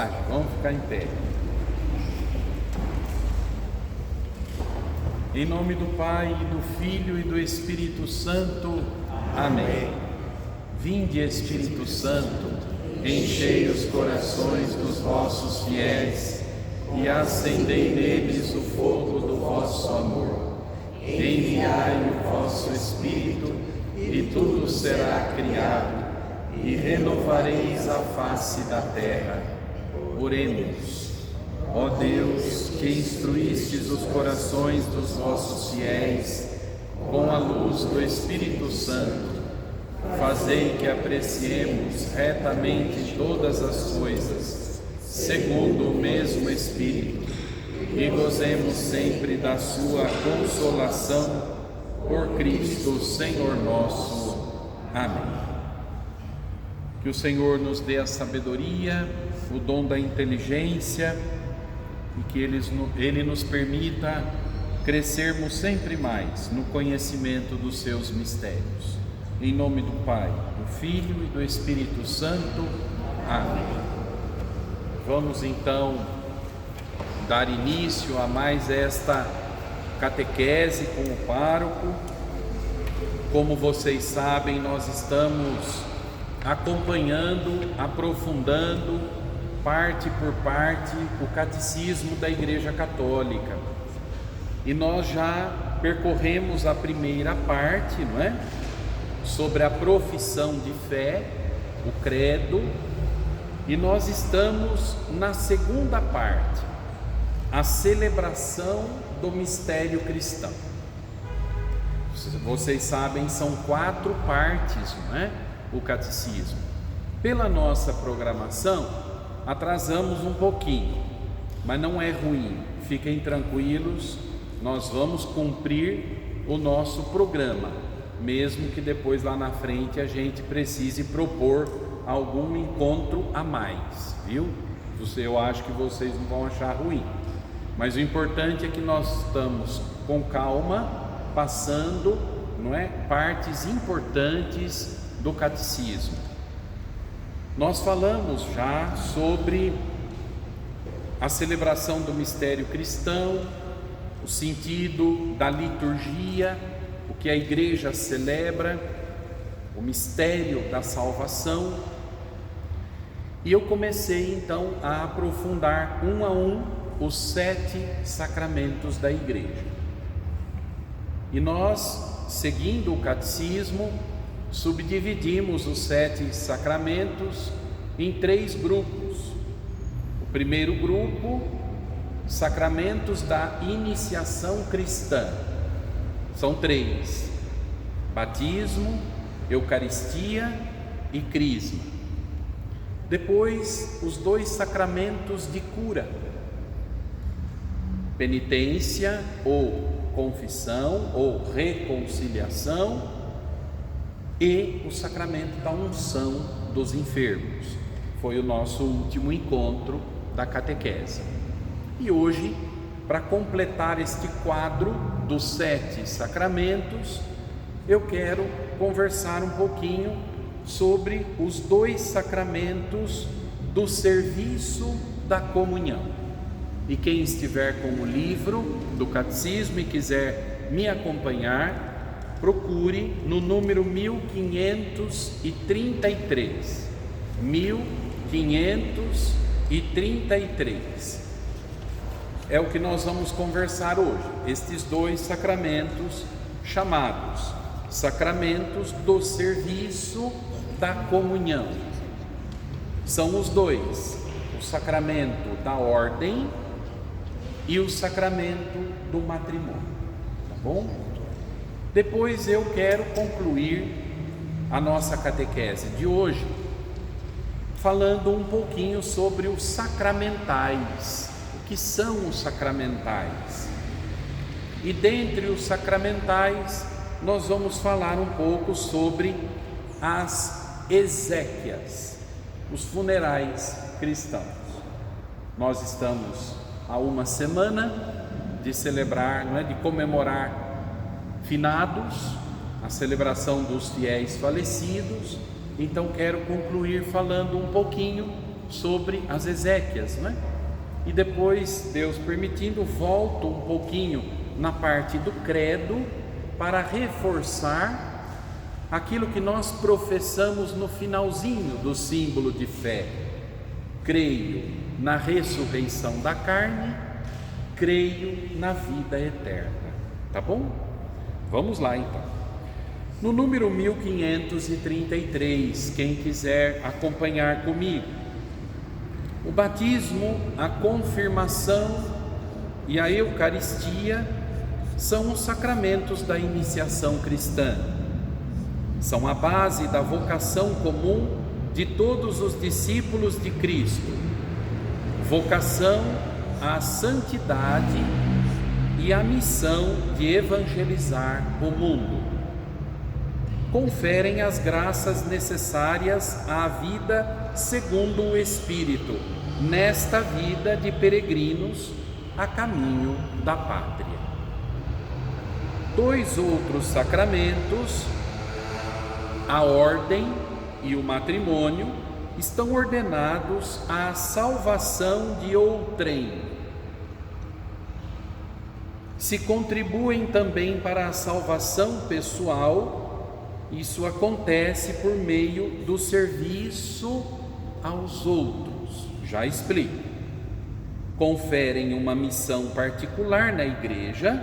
mensagem. Vamos ficar em pé. Em nome do Pai, e do Filho e do Espírito Santo. Amém. Vinde, Espírito Santo, enchei os corações dos vossos fiéis e acendei neles o fogo do vosso amor. Enviai o vosso Espírito e tudo será criado e renovareis a face da terra. Oremos. Ó Deus, que instruístes os corações dos vossos fiéis com a luz do Espírito Santo, fazei que apreciemos retamente todas as coisas, segundo o mesmo Espírito, e gozemos sempre da sua consolação, por Cristo Senhor nosso. Amém. Que o Senhor nos dê a sabedoria, o dom da inteligência, e que Ele nos permita crescermos sempre mais no conhecimento dos seus mistérios. Em nome do Pai, do Filho e do Espírito Santo. Amém. Vamos então dar início a mais esta catequese com o pároco. Como vocês sabem, nós estamos acompanhando, aprofundando, parte por parte, o catecismo da Igreja Católica. E nós já percorremos a primeira parte, não é? Sobre a profissão de fé, o credo, e nós estamos na segunda parte, a celebração do mistério cristão. Vocês sabem, são 4 partes, não é? O catecismo. Pela nossa programação, atrasamos um pouquinho, mas não é ruim, fiquem tranquilos, nós vamos cumprir o nosso programa, mesmo que depois lá na frente a gente precise propor algum encontro a mais, viu? Eu acho que vocês não vão achar ruim, mas o importante é que nós estamos com calma, passando, não é, partes importantes do catecismo. Nós falamos já sobre a celebração do mistério cristão, o sentido da liturgia, o que a igreja celebra, o mistério da salvação. E eu comecei então a aprofundar um a um os 7 sacramentos da igreja. E nós, seguindo o catecismo, subdividimos os 7 sacramentos em 3 grupos. O primeiro grupo, sacramentos da iniciação cristã. São 3: batismo, eucaristia e crisma. Depois, os 2 sacramentos de cura: penitência ou confissão ou reconciliação, e o sacramento da unção dos enfermos. Foi o nosso último encontro da catequese. E hoje, para completar este quadro dos 7 sacramentos, eu quero conversar um pouquinho sobre os 2 sacramentos do serviço da comunhão. E quem estiver com o livro do catecismo e quiser me acompanhar, procure no número 1533. 1533. É o que nós vamos conversar hoje. Estes 2 sacramentos chamados sacramentos do serviço da comunhão. São os 2: o sacramento da ordem e o sacramento do matrimônio. Tá bom? Depois eu quero concluir a nossa catequese de hoje falando um pouquinho sobre os sacramentais. O que são os sacramentais? E dentre os sacramentais, nós vamos falar um pouco sobre as exéquias, os funerais cristãos. Nós estamos há uma semana de celebrar, não é, de comemorar finados, a celebração dos fiéis falecidos. Então quero concluir falando um pouquinho sobre as exéquias, não é? E depois, Deus permitindo, volto um pouquinho na parte do credo para reforçar aquilo que nós professamos no finalzinho do símbolo de fé. Creio na ressurreição da carne, creio na vida eterna. Tá bom? Vamos lá então. No número 1533, quem quiser acompanhar comigo, o batismo, a confirmação e a Eucaristia são os sacramentos da iniciação cristã. São a base da vocação comum de todos os discípulos de Cristo. Vocação à santidade e à missão de evangelizar o mundo. Conferem as graças necessárias à vida segundo o Espírito, nesta vida de peregrinos a caminho da pátria. Dois outros sacramentos, a ordem e o matrimônio, estão ordenados à salvação de outrem. Se contribuem também para a salvação pessoal, isso acontece por meio do serviço aos outros. Já explico. Conferem uma missão particular na igreja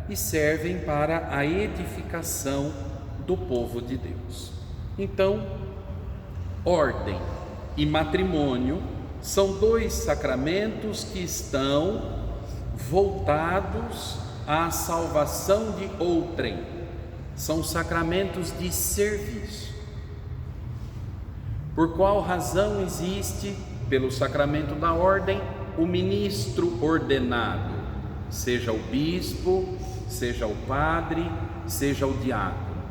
e servem para a edificação do povo de Deus. Então, ordem e matrimônio são dois sacramentos que estão voltados à salvação de outrem. São sacramentos de serviço. Por qual razão existe, pelo sacramento da ordem, o ministro ordenado, seja o bispo, seja o padre, seja o diácono?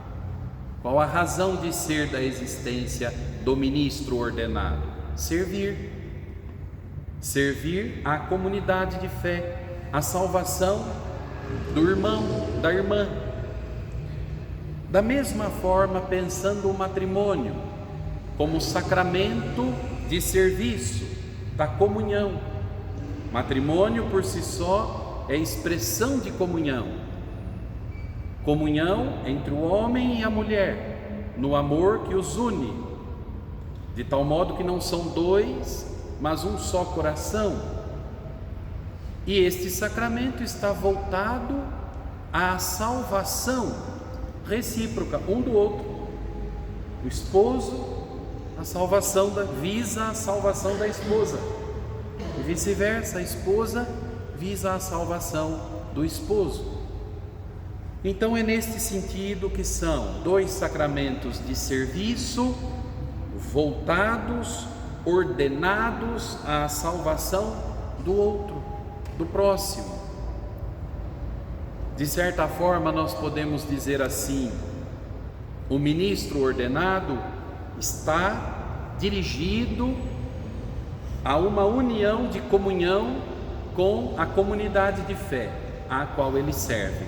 Qual a razão de ser da existência do ministro ordenado? Servir. Servir à comunidade de fé, a salvação do irmão, da irmã. Da mesma forma, pensando o matrimônio como sacramento de serviço, da comunhão. Matrimônio por si só é expressão de comunhão. Comunhão entre o homem e a mulher, no amor que os une, de tal modo que não são dois, mas um só coração. E este sacramento está voltado à salvação recíproca um do outro. O esposo, visa a salvação da esposa, e vice-versa, a esposa visa a salvação do esposo. Então é neste sentido que são dois sacramentos de serviço, voltados, ordenados à salvação do outro, do próximo. De certa forma, nós podemos dizer assim: o ministro ordenado está dirigido a uma união de comunhão com a comunidade de fé a qual ele serve.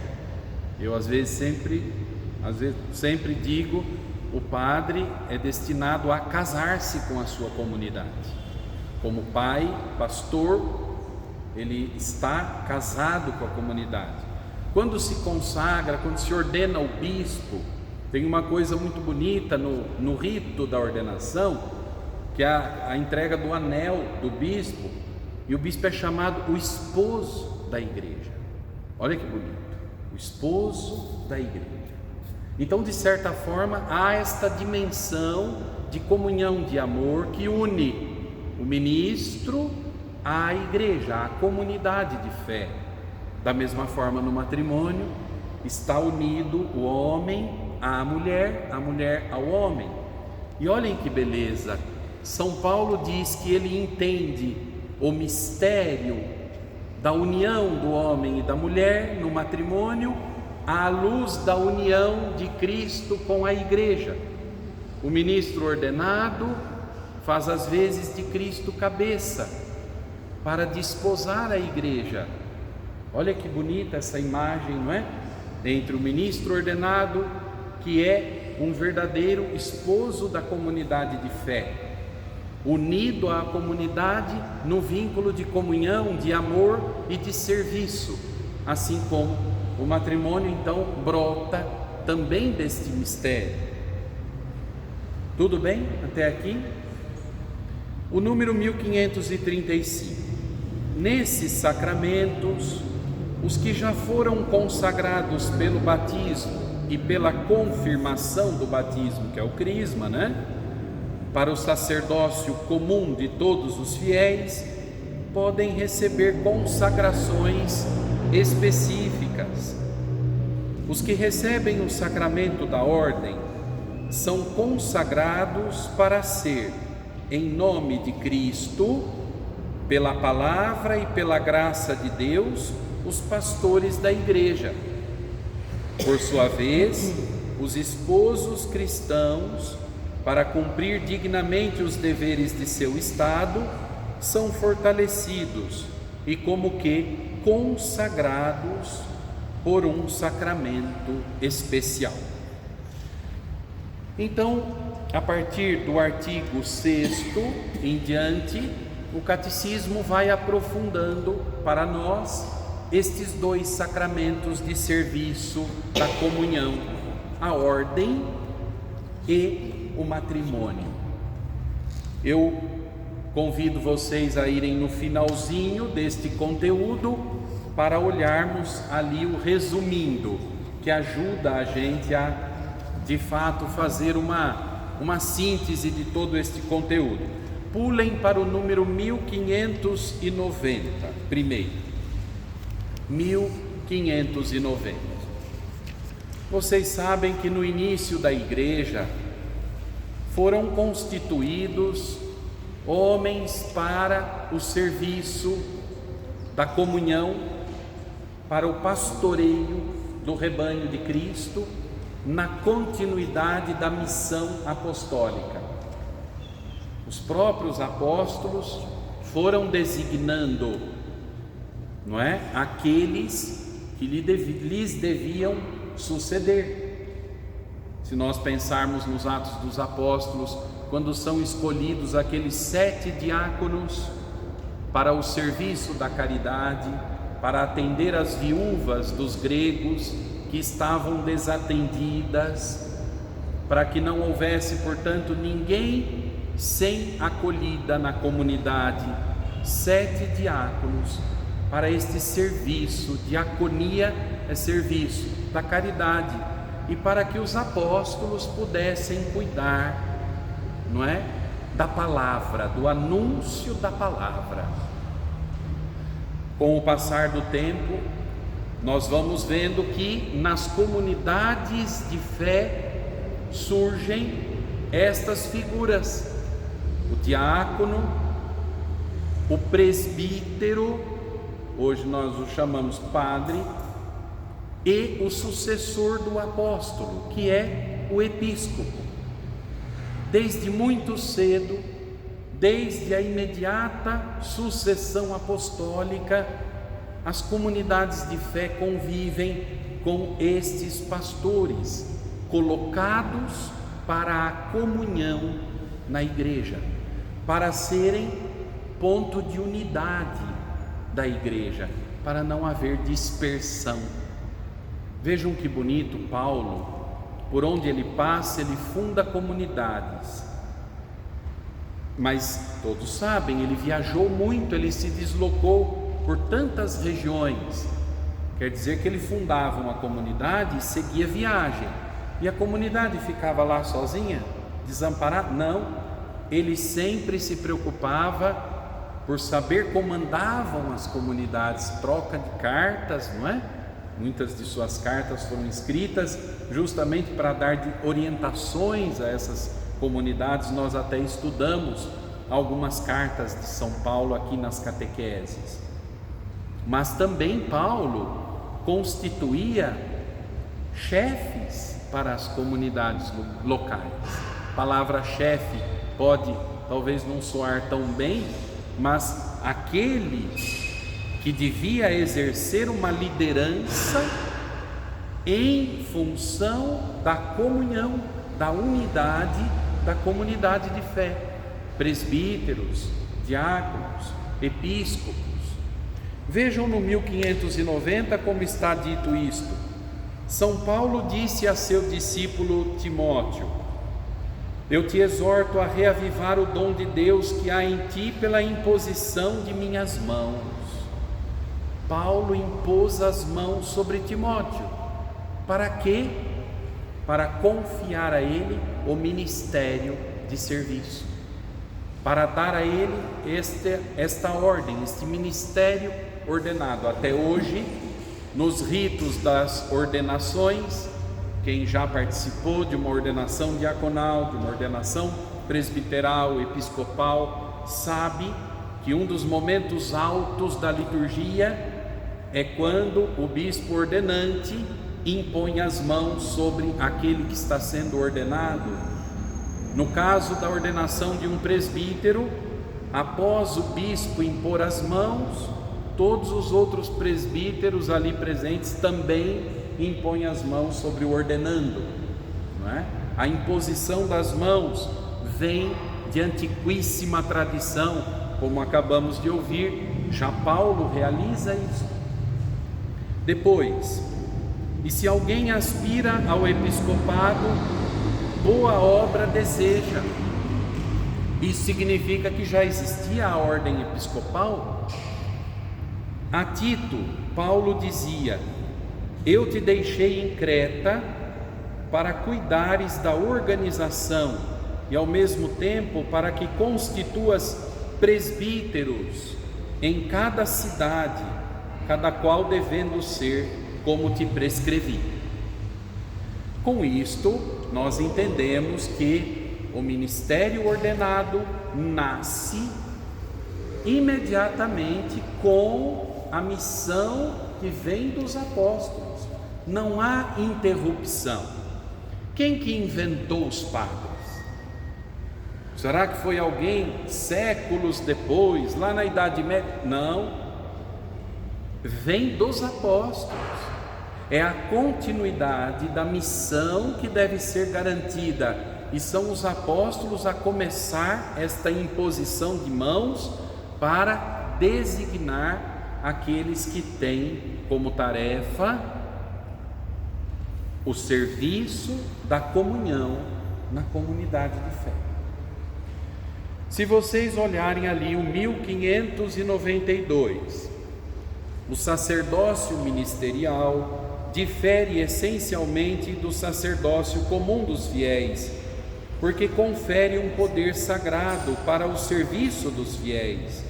Eu às vezes sempre digo, o padre é destinado a casar-se com a sua comunidade. Como pai, pastor, ele está casado com a comunidade. Quando se consagra, quando se ordena o bispo, tem uma coisa muito bonita no rito da ordenação, que é a entrega do anel do bispo, e o bispo é chamado o esposo da igreja. Olha que bonito, o esposo da igreja. Então, de certa forma, há esta dimensão de comunhão, de amor, que une o ministro à igreja, à comunidade de fé. Da mesma forma, no matrimônio, está unido o homem à mulher, a mulher ao homem. E olhem que beleza, São Paulo diz que ele entende o mistério da união do homem e da mulher no matrimônio à luz da união de Cristo com a igreja. O ministro ordenado faz as vezes de Cristo cabeça para desposar a igreja. Olha que bonita essa imagem, não é? Entre o ministro ordenado, que é um verdadeiro esposo da comunidade de fé, unido à comunidade no vínculo de comunhão, de amor e de serviço, assim como o matrimônio então brota também deste mistério. Tudo bem até aqui? O número 1535. Nesses sacramentos, os que já foram consagrados pelo batismo e pela confirmação do batismo, que é o crisma, para o sacerdócio comum de todos os fiéis, podem receber consagrações específicas. Os que recebem o sacramento da ordem são consagrados para ser, em nome de Cristo, pela palavra e pela graça de Deus, os pastores da igreja. Por sua vez, os esposos cristãos, para cumprir dignamente os deveres de seu estado, são fortalecidos e como que consagrados por um sacramento especial. Então, a partir do artigo 6º em diante, o catecismo vai aprofundando para nós estes dois sacramentos de serviço da comunhão, a ordem e o matrimônio. Eu convido vocês a irem no finalzinho deste conteúdo para olharmos ali o resumindo, que ajuda a gente a, de fato, fazer uma síntese de todo este conteúdo. Pulem para o número 1590, primeiro. 1590. Vocês sabem que no início da igreja foram constituídos homens para o serviço da comunhão, para o pastoreio do rebanho de Cristo, na continuidade da missão apostólica. Os próprios apóstolos foram designando, aqueles que lhes deviam suceder. Se nós pensarmos nos Atos dos Apóstolos, quando são escolhidos aqueles 7 diáconos para o serviço da caridade, para atender as viúvas dos gregos que estavam desatendidas, para que não houvesse, portanto, ninguém sem acolhida na comunidade, 7 diáconos para este serviço. Diaconia é serviço da caridade, e para que os apóstolos pudessem cuidar, da palavra, do anúncio da palavra. Com o passar do tempo, nós vamos vendo que nas comunidades de fé surgem estas figuras: o diácono, o presbítero, hoje nós o chamamos padre, e o sucessor do apóstolo, que é o episcopo. Desde muito cedo, desde a imediata sucessão apostólica, as comunidades de fé convivem com estes pastores, colocados para a comunhão na igreja, para serem ponto de unidade da igreja, para não haver dispersão. Vejam que bonito Paulo, por onde ele passa, ele funda comunidades. Mas todos sabem, ele viajou muito, ele se deslocou por tantas regiões. Quer dizer que ele fundava uma comunidade e seguia viagem. E a comunidade ficava lá sozinha, desamparada? Não, ele sempre se preocupava por saber como andavam as comunidades, troca de cartas, Muitas de suas cartas foram escritas justamente para dar orientações a essas comunidades. Nós até estudamos algumas cartas de São Paulo aqui nas catequeses. Mas também Paulo constituía chefes para as comunidades locais. A palavra chefe pode talvez não soar tão bem, mas aquele que devia exercer uma liderança em função da comunhão, da unidade da comunidade de fé. presbíteros, diáconos, episcopos. Vejam no 1590 como está dito isto. São Paulo disse a seu discípulo Timóteo: eu te exorto a reavivar o dom de Deus que há em ti pela imposição de minhas mãos. Paulo impôs as mãos sobre Timóteo. Para quê? Para confiar a ele o ministério de serviço, para dar a ele esta ordem, este ministério ordenado. Até hoje, nos ritos das ordenações, quem já participou de uma ordenação diaconal, de uma ordenação presbiteral, episcopal, sabe que um dos momentos altos da liturgia é quando o bispo ordenante impõe as mãos sobre aquele que está sendo ordenado. No caso da ordenação de um presbítero, após o bispo impor as mãos, todos os outros presbíteros ali presentes também impõem as mãos sobre o ordenando, não é? A imposição das mãos vem de antiquíssima tradição, como acabamos de ouvir, já Paulo realiza isso. Depois, e se alguém aspira ao episcopado, boa obra deseja. Isso significa que já existia a ordem episcopal. A Tito, Paulo dizia: eu te deixei em Creta para cuidares da organização e ao mesmo tempo para que constituas presbíteros em cada cidade, cada qual devendo ser como te prescrevi. Com isto, nós entendemos que o ministério ordenado nasce imediatamente com a missão que vem dos apóstolos. Não há interrupção. Quem que inventou os padres? Será que foi alguém séculos depois, lá na Idade Média? Não. Vem dos apóstolos. É a continuidade da missão que deve ser garantida, e são os apóstolos a começar esta imposição de mãos para designar aqueles que têm como tarefa o serviço da comunhão na comunidade de fé. Se vocês olharem ali o 1592, o sacerdócio ministerial difere essencialmente do sacerdócio comum dos fiéis, porque confere um poder sagrado para o serviço dos fiéis.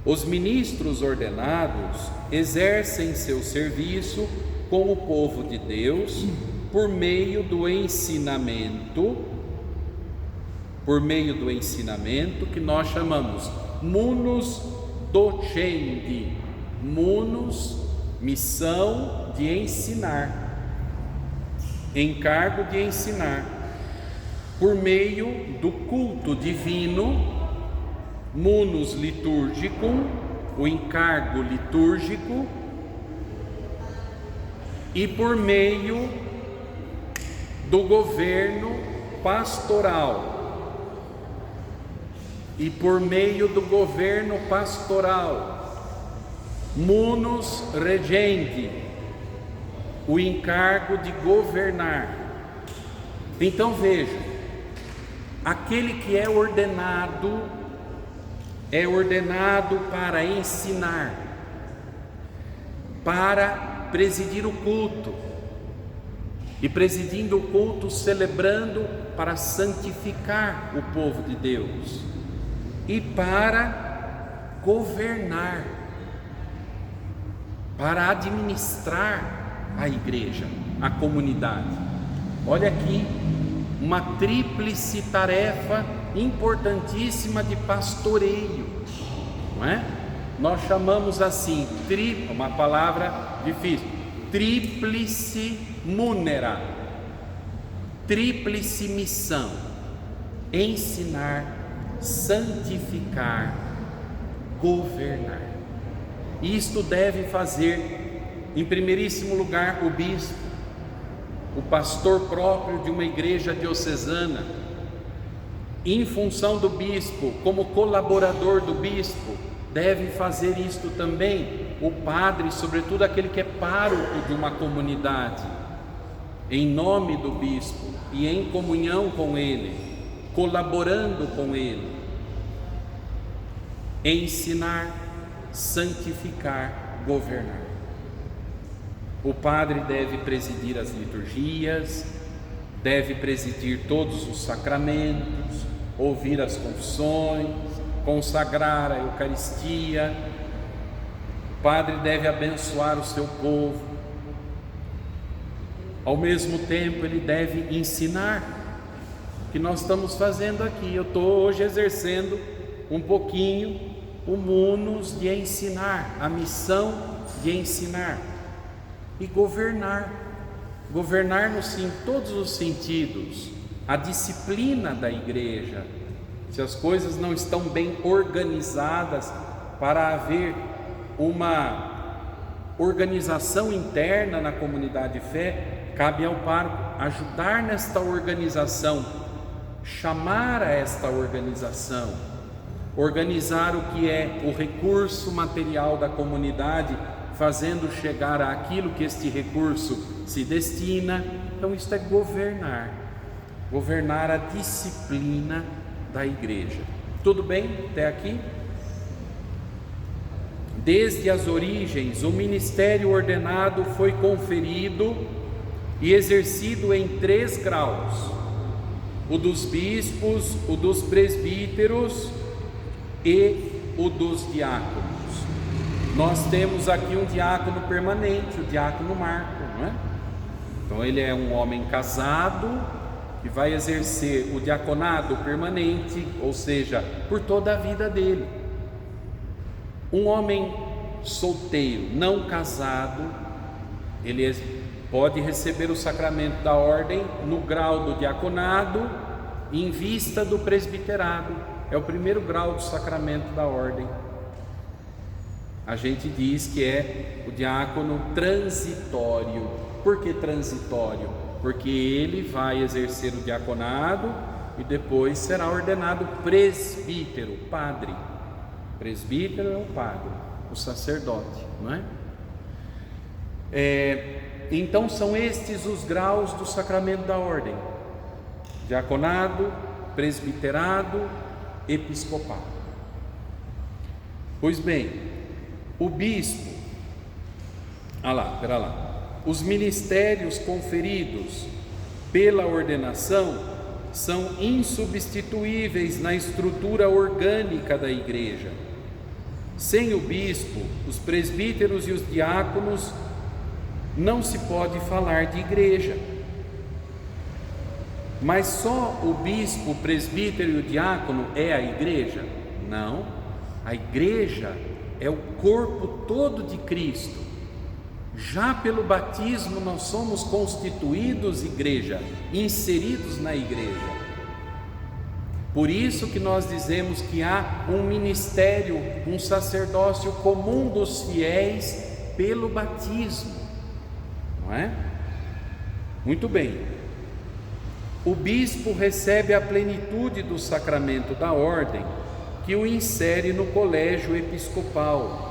Os ministros ordenados exercem seu serviço com o povo de Deus por meio do ensinamento que nós chamamos munus docendi, munus, missão de ensinar, encargo de ensinar, por meio do culto divino, munus liturgicum, o encargo litúrgico, e por meio do governo pastoral. Munus regendi, o encargo de governar. Então vejam, aquele que é ordenado para ensinar, para presidir o culto, e presidindo o culto, celebrando para santificar o povo de Deus, e para governar, para administrar a igreja, a comunidade. Olha aqui, uma tríplice tarefa importantíssima de pastoreio, não é? Nós chamamos assim, uma palavra difícil, tríplice munera, tríplice missão: ensinar, santificar, governar. Isto deve fazer, em primeiríssimo lugar, o bispo, o pastor próprio de uma igreja diocesana, em função do bispo, como colaborador do bispo, deve fazer isto também o padre, sobretudo aquele que é pároco de uma comunidade, em nome do bispo e em comunhão com ele, colaborando com ele. Ensinar, santificar, governar. O padre deve presidir as liturgias, deve presidir todos os sacramentos, ouvir as confissões, consagrar a Eucaristia. O padre deve abençoar o seu povo. Ao mesmo tempo, ele deve ensinar, o que nós estamos fazendo aqui. Eu estou hoje exercendo um pouquinho o munus de ensinar, a missão de ensinar. E governar em todos os sentidos, a disciplina da igreja. Se as coisas não estão bem organizadas, para haver uma organização interna na comunidade de fé, cabe ao pároco ajudar nesta organização, chamar a esta organização, organizar o que é o recurso material da comunidade, fazendo chegar àquilo que este recurso se destina. Então isto é governar a disciplina da igreja. Tudo bem até aqui? Desde as origens, o ministério ordenado foi conferido e exercido em 3 graus: o dos bispos, o dos presbíteros e o dos diáconos. Nós temos aqui um diácono permanente, o diácono Marco, não é? Então ele é um homem casado que vai exercer o diaconado permanente, ou seja, por toda a vida dele. Um homem solteiro, não casado, ele pode receber o sacramento da ordem no grau do diaconado, em vista do presbiterado. É o primeiro grau do sacramento da ordem. A gente diz que é o diácono transitório. Por que transitório? Porque ele vai exercer o diaconado e depois será ordenado presbítero, padre. Presbítero é o padre, o sacerdote, não é? Então são estes os graus do sacramento da ordem: diaconado, presbiterado, episcopado. Pois bem, o bispo, os ministérios conferidos pela ordenação são insubstituíveis na estrutura orgânica da igreja. Sem o bispo, os presbíteros e os diáconos, não se pode falar de igreja. Mas só o bispo, o presbítero e o diácono é a igreja? Não, a igreja é o corpo todo de Cristo. Já pelo batismo nós somos constituídos igreja, inseridos na igreja. Por isso que nós dizemos que há um ministério, um sacerdócio comum dos fiéis pelo batismo, não é? Muito bem. O bispo recebe a plenitude do sacramento da ordem, que o insere no colégio episcopal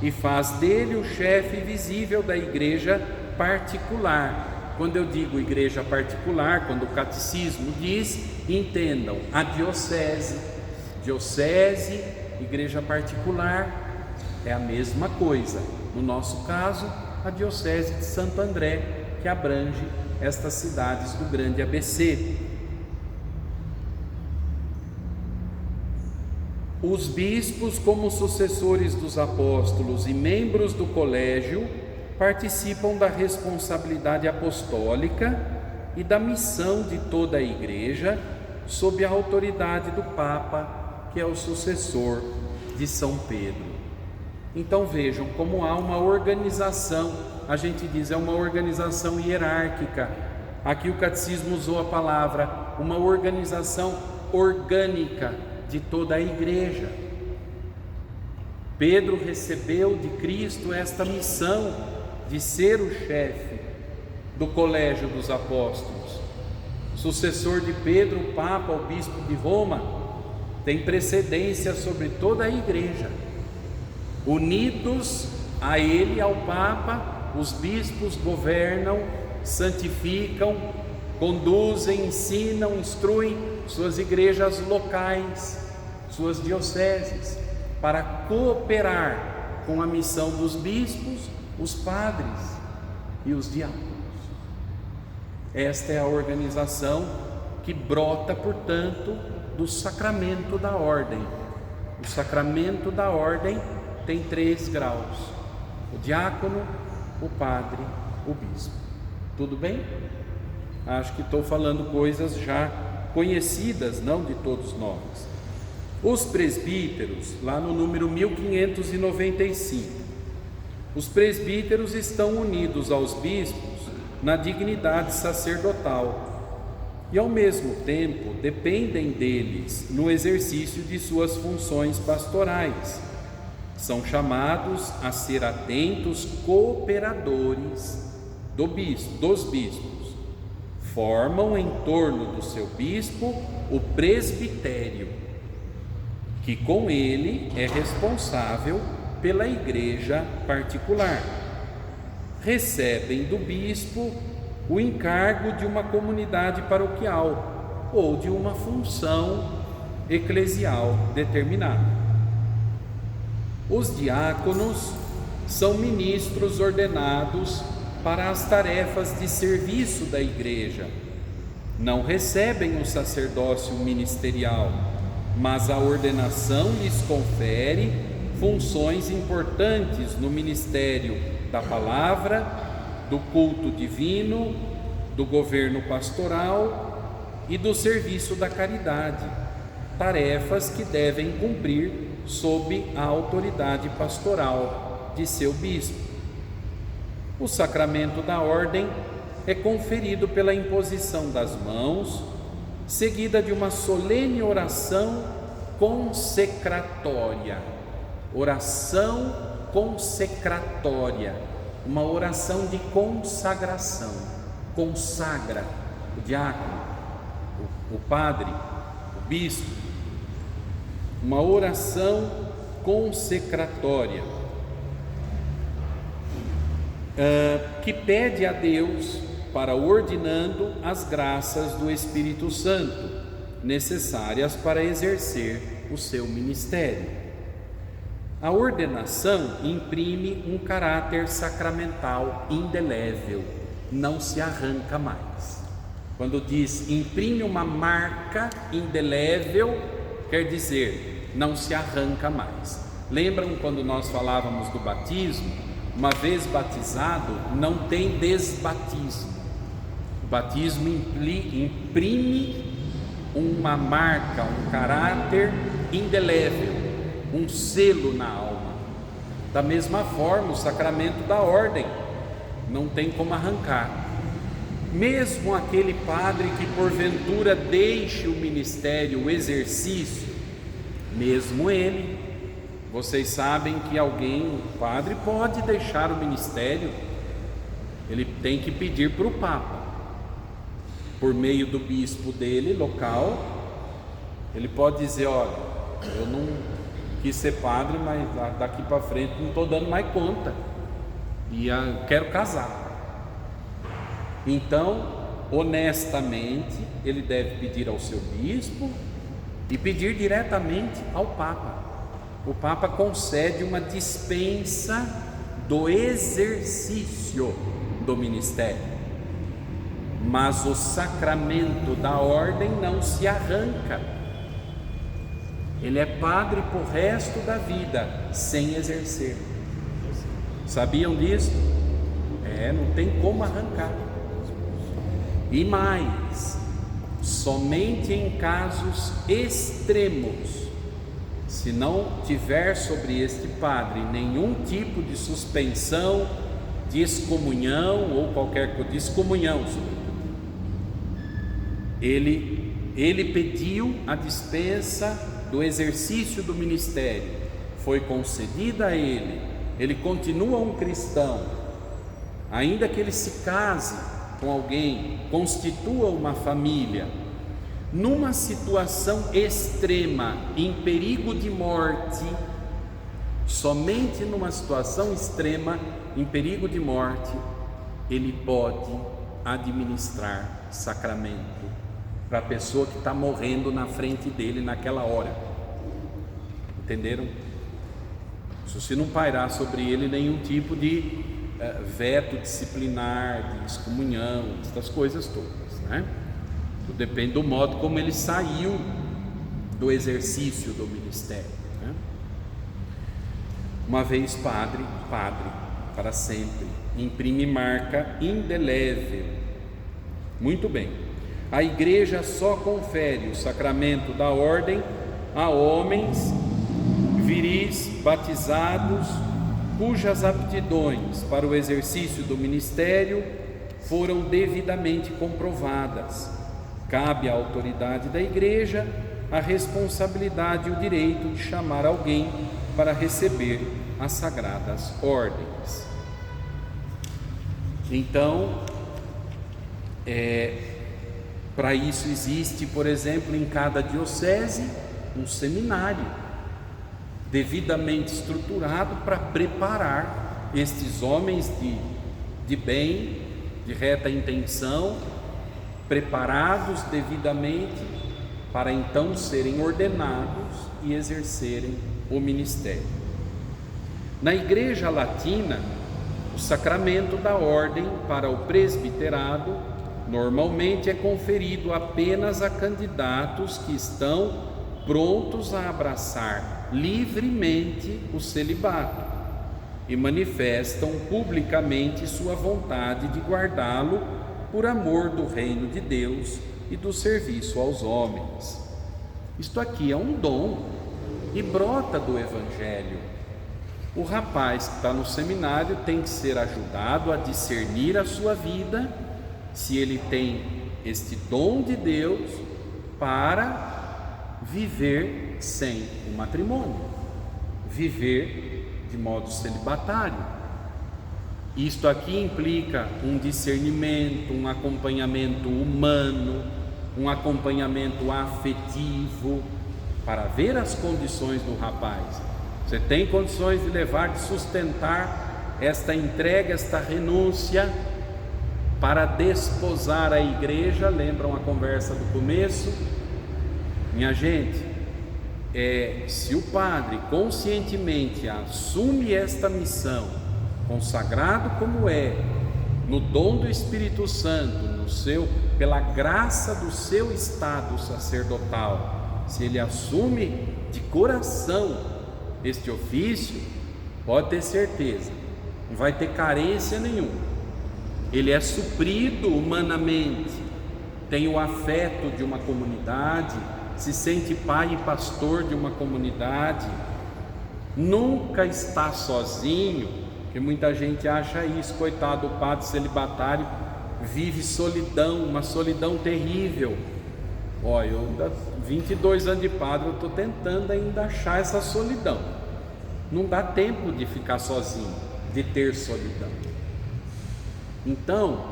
e faz dele o chefe visível da igreja particular. Quando eu digo igreja particular, quando o catecismo diz, entendam, a diocese, igreja particular, é a mesma coisa. No nosso caso, a diocese de Santo André, que abrange estas cidades do grande ABC. Os bispos, como sucessores dos apóstolos e membros do colégio, participam da responsabilidade apostólica e da missão de toda a igreja, sob a autoridade do Papa, que é o sucessor de São Pedro. Então vejam como há uma organização, a gente diz, é uma organização hierárquica. Aqui o catecismo usou a palavra, uma organização orgânica de toda a igreja. Pedro recebeu de Cristo esta missão de ser o chefe do colégio dos apóstolos. sucessor de Pedro, o Papa, o Bispo de Roma, tem precedência sobre toda a Igreja. Unidos a ele, ao Papa, os bispos governam, santificam, conduzem, ensinam, instruem suas igrejas locais, suas dioceses, para cooperar com a missão dos bispos, os padres e os diáconos. Esta é a organização que brota, portanto, do sacramento da ordem. O sacramento da ordem tem 3 graus: o diácono, o padre, o bispo. Tudo bem? Acho que estou falando coisas já conhecidas, não de todos nós. Os presbíteros, lá no número 1595, os presbíteros estão unidos aos bispos na dignidade sacerdotal e, ao mesmo tempo, dependem deles no exercício de suas funções pastorais. São chamados a ser atentos cooperadores dos bispos. Formam em torno do seu bispo o presbitério, que com ele é responsável pela igreja particular. Recebem do bispo o encargo de uma comunidade paroquial ou de uma função eclesial determinada. Os diáconos são ministros ordenados para as tarefas de serviço da igreja. Não recebem o sacerdócio ministerial, mas a ordenação lhes confere funções importantes no ministério da palavra, do culto divino, do governo pastoral e do serviço da caridade, tarefas que devem cumprir sob a autoridade pastoral de seu bispo. O sacramento da ordem é conferido pela imposição das mãos, seguida de uma solene oração consecratória. Oração consecratória, uma oração de consagração. Consagra o diácono, o padre, o bispo. Uma oração consecratória, que pede a Deus para ordenando as graças do Espírito Santo necessárias para exercer o seu ministério. A ordenação imprime um caráter sacramental indelével, não se arranca mais. Quando diz imprime uma marca indelével, quer dizer não se arranca mais. Lembram quando nós falávamos do batismo? Uma vez batizado, não tem desbatismo. O batismo imprime uma marca, um caráter indelével, um selo na alma. Da mesma forma, o sacramento da ordem não tem como arrancar. Mesmo aquele padre que porventura deixe o ministério, o exercício, mesmo ele, vocês sabem que o padre pode deixar o ministério, ele tem que pedir para o Papa, por meio do bispo dele, local. Ele pode dizer: olha, eu não quis ser padre, mas daqui para frente não estou dando mais conta, e quero casar. Então, honestamente, ele deve pedir ao seu bispo e pedir diretamente ao Papa. O Papa concede uma dispensa do exercício do ministério, mas o sacramento da ordem não se arranca. Ele é padre por resto da vida, sem exercer. Sabiam disso? Não tem como arrancar. E mais, somente em casos extremos, se não tiver sobre este padre nenhum tipo de suspensão, de excomunhão ou qualquer coisa, de excomunhão, sobretudo, ele pediu a dispensa do exercício do ministério, foi concedida a ele, ele continua um cristão, ainda que ele se case com alguém, constitua uma família, numa situação extrema, em perigo de morte, somente numa situação extrema, em perigo de morte, ele pode administrar sacramento para a pessoa que está morrendo na frente dele naquela hora. Entenderam? Se não pairar sobre ele nenhum tipo de veto disciplinar, de excomunhão, essas coisas todas, né? Tudo depende do modo como ele saiu do exercício do ministério, né? Uma vez padre para sempre, imprime marca indelével. Muito bem. A Igreja só confere o sacramento da ordem a homens viris batizados, cujas aptidões para o exercício do ministério foram devidamente comprovadas. Cabe à autoridade da Igreja a responsabilidade e o direito de chamar alguém para receber as sagradas ordens. Então, para isso existe, por exemplo, em cada diocese, um seminário devidamente estruturado para preparar estes homens de bem, de reta intenção, preparados devidamente para então serem ordenados e exercerem o ministério. Na Igreja Latina, o sacramento da ordem para o presbiterado normalmente é conferido apenas a candidatos que estão prontos a abraçar livremente o celibato e manifestam publicamente sua vontade de guardá-lo por amor do reino de Deus e do serviço aos homens. Isto aqui é um dom e brota do Evangelho. O rapaz que está no seminário tem que ser ajudado a discernir a sua vida, se ele tem este dom de Deus para viver sem o matrimônio, viver de modo celibatário. Isto aqui implica um discernimento, um acompanhamento humano, um acompanhamento afetivo, para ver as condições do rapaz. Você tem condições de levar, de sustentar esta entrega, esta renúncia para desposar a igreja? Lembram a conversa do começo? Minha gente, se o padre conscientemente assume esta missão, consagrado como no dom do Espírito Santo, pela graça do seu estado sacerdotal, se ele assume de coração este ofício, pode ter certeza, não vai ter carência nenhuma. Ele é suprido humanamente, tem o afeto de uma comunidade, se sente pai e pastor de uma comunidade, nunca está sozinho, porque muita gente acha isso, coitado do padre celibatário, vive solidão, uma solidão terrível. Olha, eu 22 anos de padre, eu estou tentando ainda achar essa solidão. Não dá tempo de ficar sozinho, de ter solidão. Então,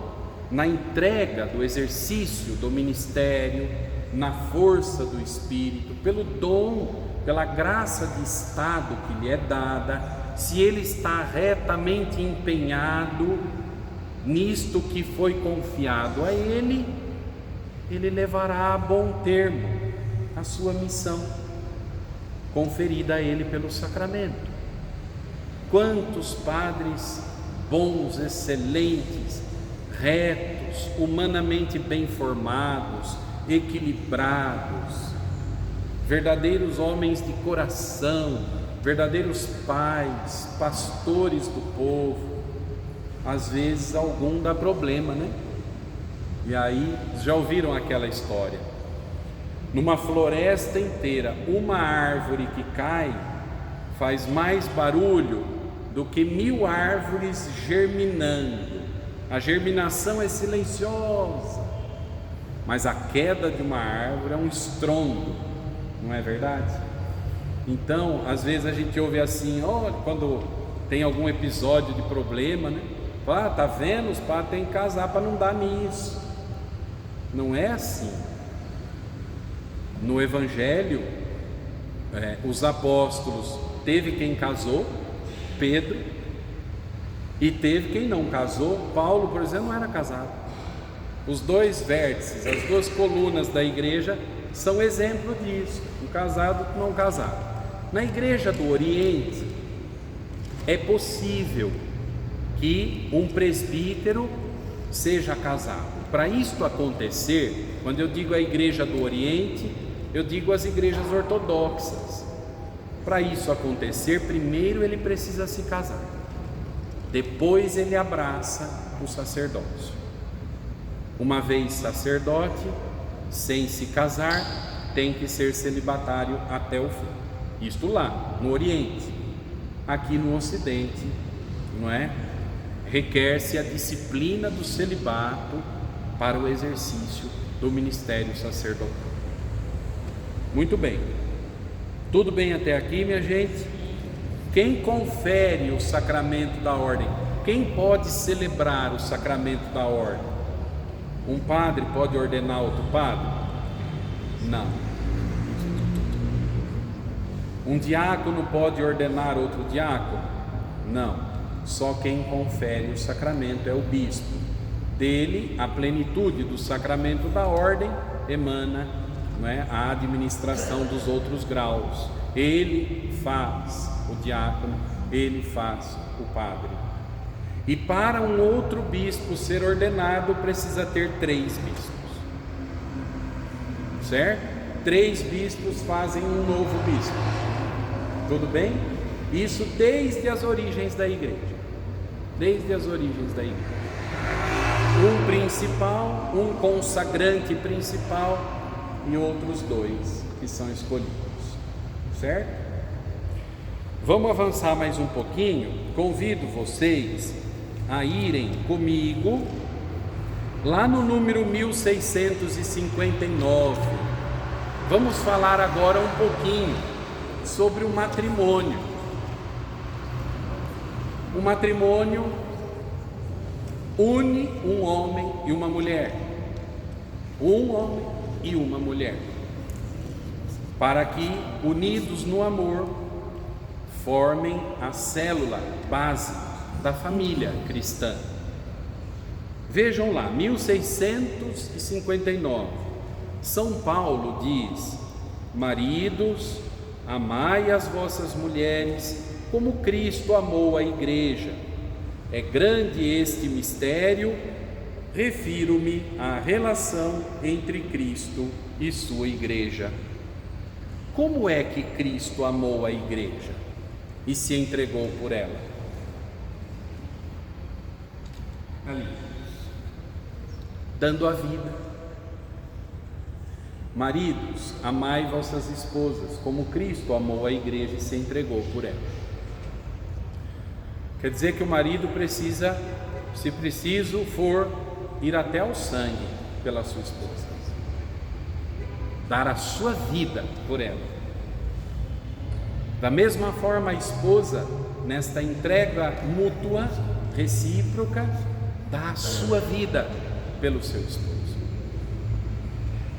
na entrega do exercício do ministério, na força do Espírito, pelo dom, pela graça de estado que lhe é dada, se ele está retamente empenhado nisto que foi confiado a ele, ele levará a bom termo a sua missão conferida a ele pelo sacramento. Quantos padres bons, excelentes, retos, humanamente bem formados, equilibrados, verdadeiros homens de coração, verdadeiros pais, pastores do povo. Às vezes algum dá problema, né? E aí, já ouviram aquela história? Numa floresta inteira, uma árvore que cai faz mais barulho do que 1000 árvores germinando. A germinação é silenciosa, mas a queda de uma árvore é um estrondo, não é verdade? Então, às vezes a gente ouve assim, olha, quando tem algum episódio de problema, né? Ah, tá vendo? Os padres têm que casar para não dar nisso. Não é assim. No Evangelho, os apóstolos, teve quem casou, Pedro, e teve quem não casou. Paulo, por exemplo, não era casado. Os dois vértices, as duas colunas da igreja são exemplo disso, um casado e não casado. Na igreja do Oriente, é possível que um presbítero seja casado. Para isto acontecer, quando eu digo a igreja do Oriente, eu digo as igrejas ortodoxas. Para isso acontecer, primeiro ele precisa se casar, depois ele abraça o sacerdócio. Uma vez sacerdote, sem se casar, tem que ser celibatário até o fim. Isto lá no Oriente. Aqui no Ocidente, não é? Requer-se a disciplina do celibato para o exercício do ministério sacerdotal. Muito bem. Tudo bem até aqui, minha gente? Quem confere o sacramento da ordem? Quem pode celebrar o sacramento da ordem? Um padre pode ordenar outro padre? Não. Um diácono pode ordenar outro diácono? Não. Só quem confere o sacramento é o bispo. Dele, a plenitude do sacramento da ordem emana, não é, a administração dos outros graus. Ele faz o diácono, ele faz o padre. E para um outro bispo ser ordenado, precisa ter 3 bispos, certo? 3 bispos fazem um novo bispo. Tudo bem? Isso desde as origens da igreja. Desde as origens da igreja. Um principal, um consagrante principal e outros 2 que são escolhidos, certo? Vamos avançar mais um pouquinho. Convido vocês a irem comigo lá no número 1659. Vamos falar agora um pouquinho sobre o matrimônio. O matrimônio une um homem e uma mulher. Um homem e uma mulher. Para que, unidos no amor, formem a célula base da família cristã. Vejam lá, 1659. São Paulo diz: maridos, amai as vossas mulheres como Cristo amou a igreja. É grande este mistério, refiro-me à relação entre Cristo e sua igreja. Como é que Cristo amou a igreja e se entregou por ela? Ali, dando a vida. Maridos, amai vossas esposas, como Cristo amou a igreja e se entregou por ela. Quer dizer que o marido precisa, se preciso for, ir até ao sangue pela sua esposa, dar a sua vida por ela. Da mesma forma, a esposa, nesta entrega mútua, recíproca, dá a sua vida pelo seu esposo.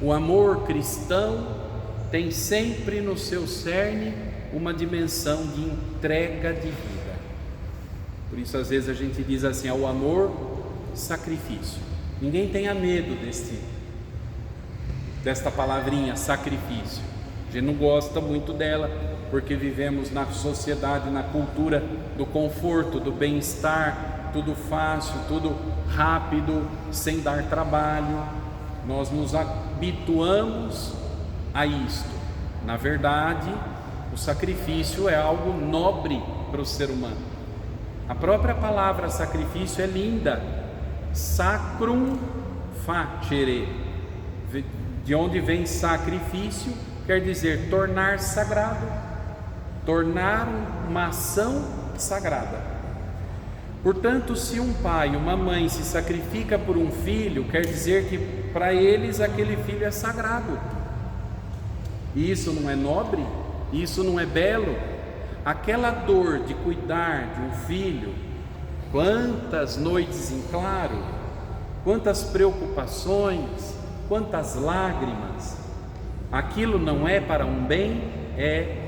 O amor cristão tem sempre no seu cerne uma dimensão de entrega de vida. Por isso, às vezes a gente diz assim: o amor, sacrifício. Ninguém tenha medo desta palavrinha, sacrifício. A gente não gosta muito dela, porque vivemos na sociedade, na cultura do conforto, do bem-estar, tudo fácil, tudo rápido, sem dar trabalho. Nós nos habituamos a isto. Na verdade, o sacrifício é algo nobre para o ser humano. A própria palavra sacrifício é linda. Sacrum facere, de onde vem sacrifício, quer dizer tornar sagrado, tornar uma ação sagrada. Portanto, se um pai, uma mãe se sacrifica por um filho, quer dizer que para eles aquele filho é sagrado. E isso não é nobre? Isso não é belo? Aquela dor de cuidar de um filho Quantas noites em claro, quantas preocupações, quantas lágrimas. Aquilo não é para um bem? É.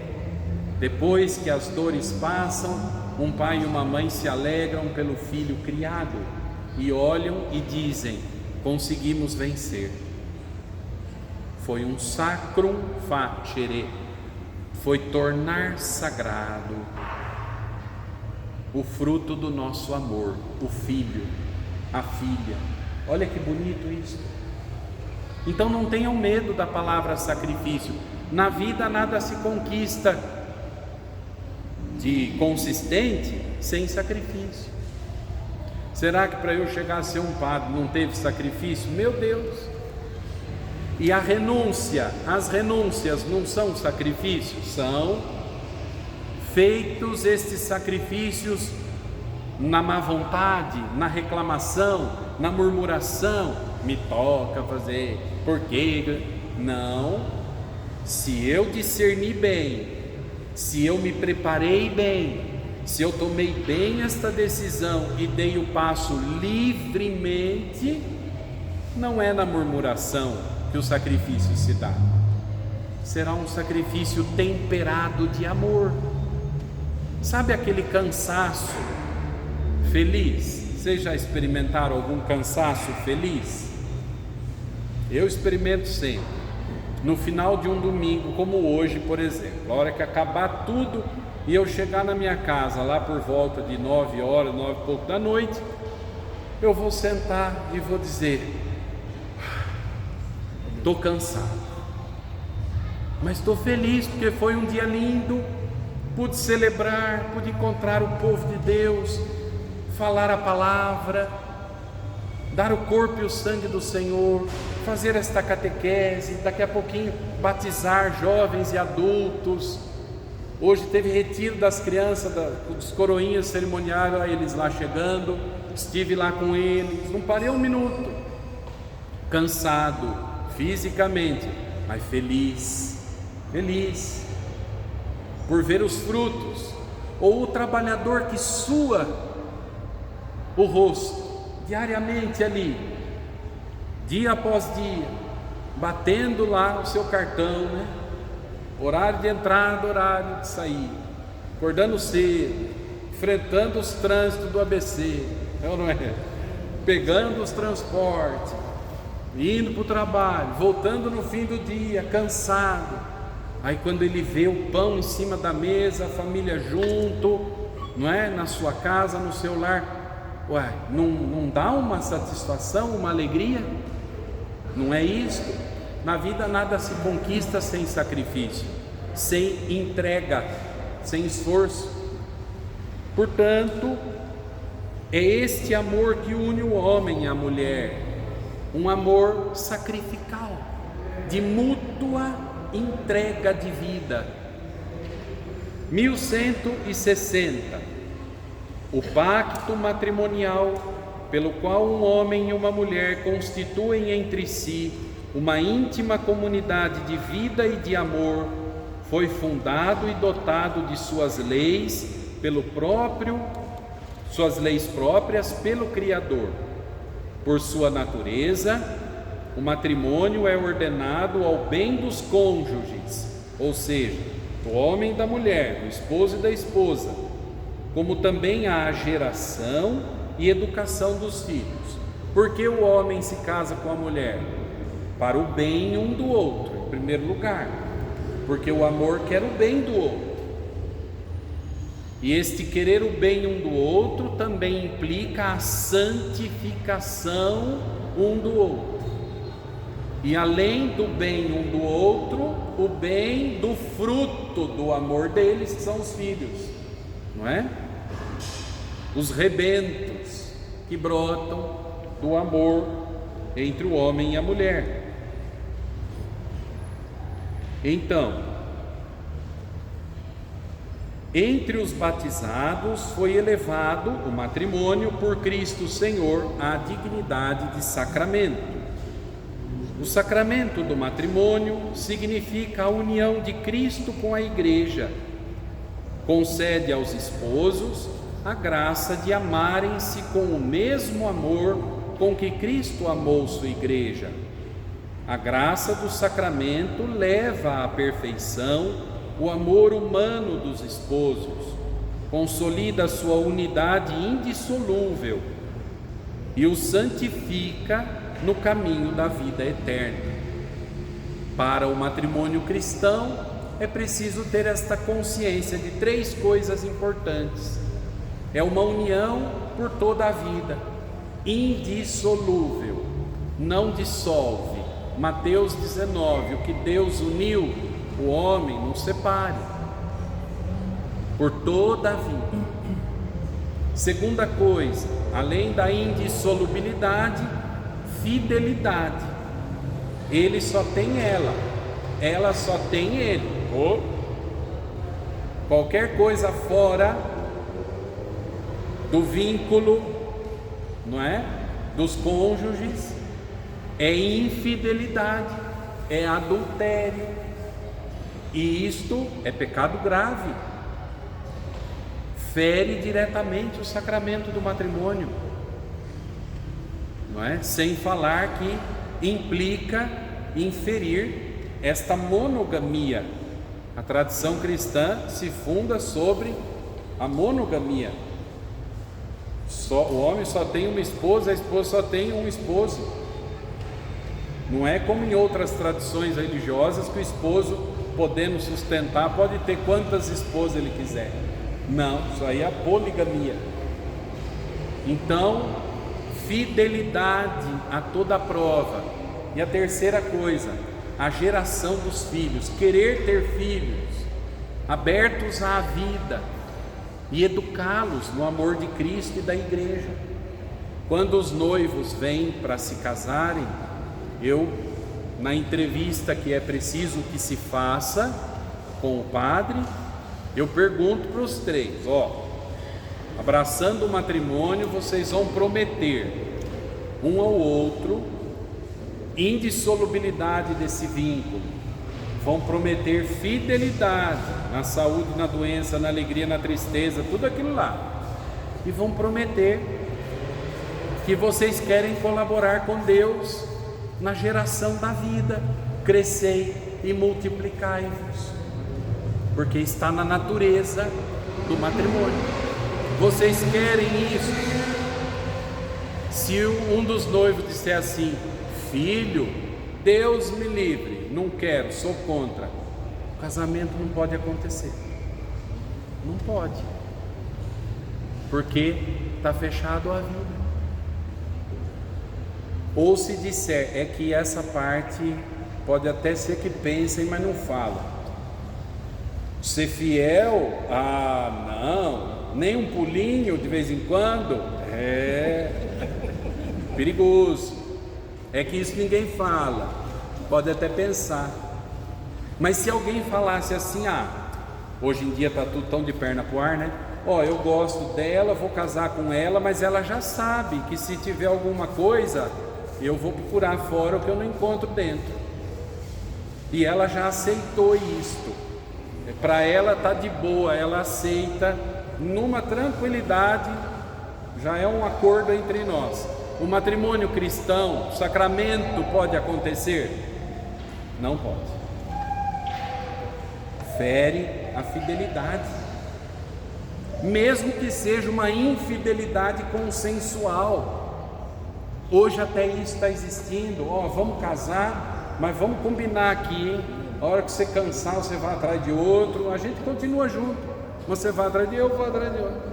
Depois que as dores passam, um pai e uma mãe se alegram pelo filho criado e olham e dizem: conseguimos vencer. Foi um sacrum facere, foi tornar sagrado o fruto do nosso amor, o filho, a filha. Olha que bonito isso. Então não tenham medo da palavra sacrifício. Na vida nada se conquista de consistente sem sacrifício. Será que para eu chegar a ser um padre não teve sacrifício? Meu Deus! E a renúncia, as renúncias não são sacrifícios? São. Feitos estes sacrifícios na má vontade, na reclamação, na murmuração, me toca fazer, por quê? Não. Se eu discerni bem, se eu me preparei bem, se eu tomei bem esta decisão e dei o passo livremente, não é na murmuração que o sacrifício se dá. Será um sacrifício temperado de amor. Sabe aquele cansaço feliz? Vocês já experimentaram algum cansaço feliz? Eu experimento sempre. No final de um domingo, como hoje, por exemplo, a hora que acabar tudo e eu chegar na minha casa, lá por volta de 9 horas, 9 e pouco da noite, eu vou sentar e vou dizer: estou cansado, mas estou feliz porque foi um dia lindo. Pude celebrar, pude encontrar o povo de Deus, falar a palavra, dar o corpo e o sangue do Senhor, fazer esta catequese, daqui a pouquinho batizar jovens e adultos. Hoje teve retiro das crianças, dos coroinhas cerimoniários, eles lá chegando, estive lá com eles, não parei um minuto, cansado fisicamente, mas feliz, por ver os frutos. Ou o trabalhador que sua o rosto diariamente ali, dia após dia, batendo lá o seu cartão, né? Horário de entrada, horário de sair, acordando cedo, enfrentando os trânsitos do ABC, não é? Pegando os transportes, indo para o trabalho, voltando no fim do dia, cansado. Aí quando ele vê o pão em cima da mesa, a família junto, não é? Na sua casa, no seu lar, não dá uma satisfação, uma alegria? Não é isso? Na vida nada se conquista sem sacrifício, sem entrega, sem esforço. Portanto, é este amor que une o homem e a mulher, um amor sacrificial, de mútua entrega de vida. 1160, o pacto matrimonial pelo qual um homem e uma mulher constituem entre si uma íntima comunidade de vida e de amor, foi fundado e dotado de suas leis próprias pelo Criador. Por sua natureza, o matrimônio é ordenado ao bem dos cônjuges, ou seja, do homem e da mulher, do esposo e da esposa, como também à geração e educação dos filhos. Por que o homem se casa com a mulher? Para o bem um do outro, em primeiro lugar, porque o amor quer o bem do outro. E este querer o bem um do outro também implica a santificação um do outro. E além do bem um do outro, o bem do fruto do amor deles, que são os filhos, não é? Os rebentos que brotam do amor entre o homem e a mulher. Então, entre os batizados foi elevado o matrimônio por Cristo Senhor à dignidade de sacramento. O sacramento do matrimônio significa a união de Cristo com a Igreja. Concede aos esposos a graça de amarem-se com o mesmo amor com que Cristo amou sua igreja. A graça do sacramento leva à perfeição o amor humano dos esposos, consolida sua unidade indissolúvel e os santifica no caminho da vida eterna. Para o matrimônio cristão, é preciso ter esta consciência de 3 coisas importantes. É uma união por toda a vida, indissolúvel, não dissolve. Mateus 19, o que Deus uniu, o homem não separe, por toda a vida. Segunda coisa, além da indissolubilidade, fidelidade. Ele só tem ela só tem ele. Qualquer coisa fora do vínculo, não é? Dos cônjuges, é infidelidade, é adultério, e isto é pecado grave, fere diretamente o sacramento do matrimônio, não é? Sem falar que implica inferir esta monogamia. A tradição cristã se funda sobre a monogamia. O homem só tem uma esposa, a esposa só tem um esposo. Não é como em outras tradições religiosas que o esposo, podendo sustentar, pode ter quantas esposas ele quiser. Não, isso aí é a poligamia. Então, fidelidade a toda prova. E a terceira coisa, a geração dos filhos, querer ter filhos abertos à vida e educá-los no amor de Cristo e da igreja. Quando os noivos vêm para se casarem, na entrevista que é preciso que se faça com o padre, eu pergunto para os 3, abraçando o matrimônio, vocês vão prometer um ao outro indissolubilidade desse vínculo, vão prometer fidelidade na saúde, na doença, na alegria, na tristeza, tudo aquilo lá, e vão prometer que vocês querem colaborar com Deus na geração da vida, crescei e multiplicai-vos, porque está na natureza do matrimônio. Vocês querem isso? Se um dos noivos disser assim: filho, Deus me livre, não quero, sou contra, o casamento não pode acontecer, não pode, porque está fechado a vida. Ou se disser, é que essa parte pode até ser que pensem, mas não falam. Ser fiel, não, nem um pulinho de vez em quando, é perigoso. É que isso ninguém fala, pode até pensar. Mas se alguém falasse assim, hoje em dia está tudo tão de perna pro ar, né? Eu gosto dela, vou casar com ela, mas ela já sabe que se tiver alguma coisa, eu vou procurar fora o que eu não encontro dentro. E ela já aceitou isto. Para ela tá de boa, ela aceita numa tranquilidade, já é um acordo entre nós. O matrimônio cristão, o sacramento pode acontecer? Não pode. Fere a fidelidade, mesmo que seja uma infidelidade consensual. Hoje até isso está existindo. Vamos casar, mas vamos combinar aqui, hein? A hora que você cansar, você vai atrás de outro, a gente continua junto. Você vai atrás de eu vou atrás de outro.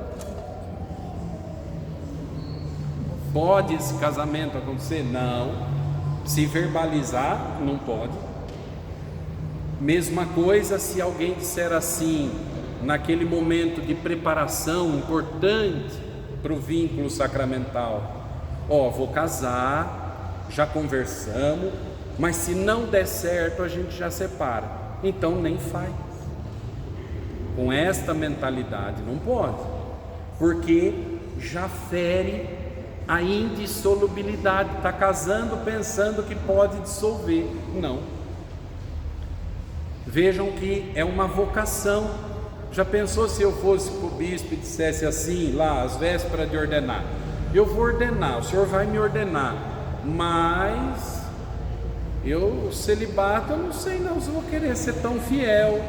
Pode esse casamento acontecer? Não. Se verbalizar, não pode. Mesma coisa se alguém disser assim, naquele momento de preparação importante para o vínculo sacramental: vou casar, já conversamos, mas se não der certo a gente já separa. Então nem faz. Com esta mentalidade não pode, porque já fere a indissolubilidade. Está casando pensando que pode dissolver. Não. Vejam que é uma vocação Já pensou se eu fosse para o bispo e dissesse assim, lá, às vésperas de ordenar? Eu vou ordenar, o senhor vai me ordenar, mas o celibato, eu não sei não se vou querer ser tão fiel.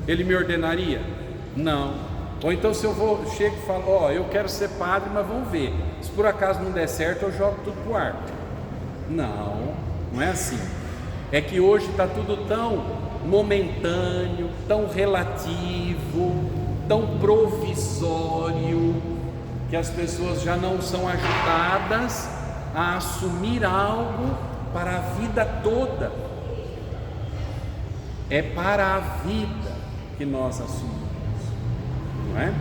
Ele me ordenaria? Não. Ou então se eu chego e falo, eu quero ser padre, mas vamos ver, se por acaso não der certo, eu jogo tudo pro ar. Não, não é assim. É que hoje está tudo tão momentâneo, tão relativo, tão provisório, que as pessoas já não são ajudadas a assumir algo para a vida toda. É para a vida que nós assumimos, não é?